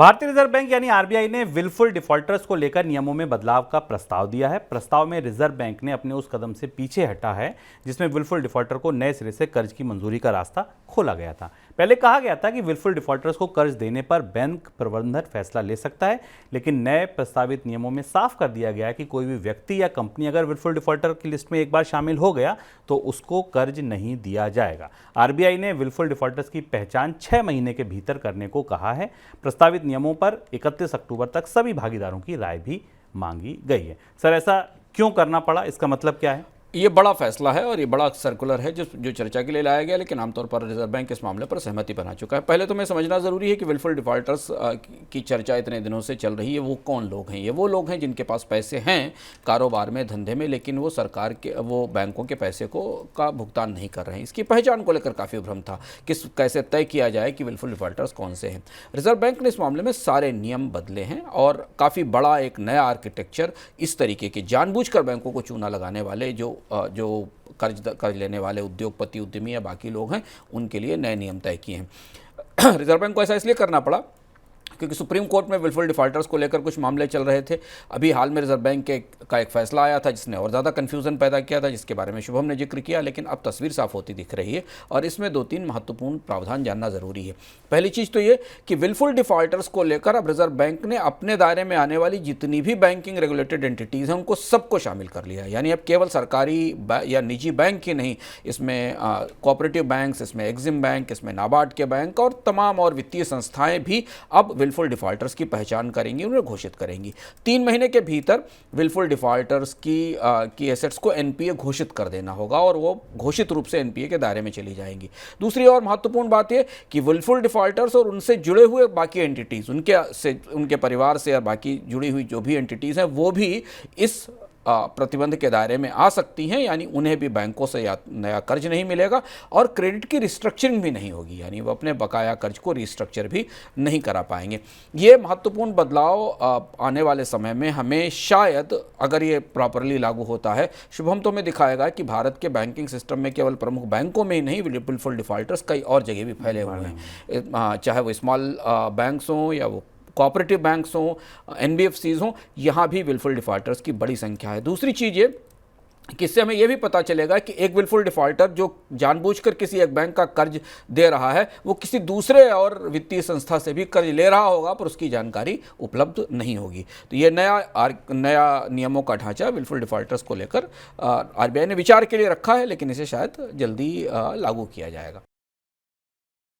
भारतीय reserve bank यानी RBI ने विलफुल डिफॉल्टर्स को लेकर नियमों में बदलाव का प्रस्ताव दिया है। प्रस्ताव में रिजर्व बैंक ने अपने उस कदम से पीछे हटा है जिसमें विलफुल डिफॉल्टर को नए सिरे से कर्ज की मंजूरी का रास्ता खोला गया था। पहले कहा गया था कि विलफुल डिफॉल्टर्स को कर्ज देने पर बैंक प्रबंधन फैसला ले सकता है, लेकिन नए प्रस्तावित नियमों में साफ कर दिया गया है कि कोई भी व्यक्ति या कंपनी अगर विलफुल डिफॉल्टर की लिस्ट में एक बार शामिल हो गया तो उसको कर्ज नहीं दिया जाएगा। आरबीआई ने विलफुल डिफॉल्टर्स की पहचान 6 महीने के भीतर करने को कहा है। प्रस्तावित नियमों पर 31 अक्टूबर तक सभी भागीदारों की राय भी मांगी गई है। सर, ऐसा क्यों करना पड़ा, इसका मतलब क्या है? ये बड़ा फैसला है और ये बड़ा सर्कुलर है जो चर्चा के लिए लाया गया, लेकिन आमतौर पर रिजर्व बैंक इस मामले पर सहमति बना चुका है। पहले तो मैं समझना ज़रूरी है कि विलफुल डिफॉल्टर्स की चर्चा इतने दिनों से चल रही है, वो कौन लोग हैं। ये वो लोग हैं जिनके पास पैसे हैं कारोबार में, धंधे में, लेकिन वो सरकार के, वो बैंकों के पैसे का भुगतान नहीं कर रहे हैं। इसकी पहचान को लेकर काफ़ी भ्रम था, कैसे तय किया जाए कि विलफुल डिफॉल्टर्स कौन से हैं। रिजर्व बैंक ने इस मामले में सारे नियम बदले हैं और काफ़ी बड़ा एक नया आर्किटेक्चर, इस तरीके के जानबूझकर बैंकों को चूना लगाने वाले जो कर्ज लेने वाले उद्योगपति, उद्यमी या बाकी लोग हैं, उनके लिए नए नियम तय किए हैं। रिजर्व बैंक को ऐसा इसलिए करना पड़ा क्योंकि सुप्रीम कोर्ट में विलफुल डिफॉल्टर्स को लेकर कुछ मामले चल रहे थे। अभी हाल में रिजर्व बैंक का एक फैसला आया था जिसने और ज़्यादा कन्फ्यूज़न पैदा किया था, जिसके बारे में शुभम ने जिक्र किया, लेकिन अब तस्वीर साफ होती दिख रही है और इसमें 2-3 महत्वपूर्ण प्रावधान जानना ज़रूरी है। पहली चीज़ तो ये कि विलफुल डिफॉल्टर्स को लेकर अब रिजर्व बैंक ने अपने दायरे में आने वाली जितनी भी बैंकिंग रेगुलेटेड एंटिटीज़ हैं उनको सबको शामिल कर लिया है। यानी अब केवल सरकारी या निजी बैंक ही नहीं, इसमें कोऑपरेटिव बैंक्स, इसमें एग्जिम बैंक, इसमें नाबार्ड के बैंक और तमाम और वित्तीय संस्थाएं भी अब विलफुल डिफॉल्टर्स की पहचान करेंगी, उन्हें घोषित करेंगी। 3 महीने के भीतर विलफुल डिफॉल्टर्स की एसेट्स को एनपीए घोषित कर देना होगा और वो घोषित रूप से एनपीए के दायरे में चली जाएंगी। दूसरी और महत्वपूर्ण बात यह कि विलफुल डिफॉल्टर्स और उनसे जुड़े हुए बाकी एंटिटीज़, उनके परिवार से या बाकी जुड़ी हुई जो भी एंटिटीज़ हैं, वो भी इस प्रतिबंध के दायरे में आ सकती हैं। यानी उन्हें भी बैंकों से नया कर्ज नहीं मिलेगा और क्रेडिट की रिस्ट्रक्चरिंग भी नहीं होगी, यानी वो अपने बकाया कर्ज को रिस्ट्रक्चर भी नहीं करा पाएंगे। ये महत्वपूर्ण बदलाव आने वाले समय में हमें शायद, अगर ये प्रॉपरली लागू होता है, शुभम तो में दिखाएगा कि भारत के बैंकिंग सिस्टम में केवल प्रमुख बैंकों में ही नहीं, विलफुल डिफॉल्टर्स कई और जगह भी फैले हुए हैं, चाहे वो स्मॉल बैंक्स हों या वो कोऑपरेटिव बैंक्स हों, एनबीएफसीज हों, यहाँ भी विलफुल डिफॉल्टर्स की बड़ी संख्या है। दूसरी चीज़ ये कि इससे हमें यह भी पता चलेगा कि एक विलफुल डिफॉल्टर जो जानबूझकर किसी एक बैंक का कर्ज दे रहा है, वो किसी दूसरे और वित्तीय संस्था से भी कर्ज ले रहा होगा पर उसकी जानकारी उपलब्ध नहीं होगी। तो ये नया नियमों का ढांचा विलफुल डिफॉल्टर्स को लेकर आरबीआई ने विचार के लिए रखा है, लेकिन इसे शायद जल्दी लागू किया जाएगा।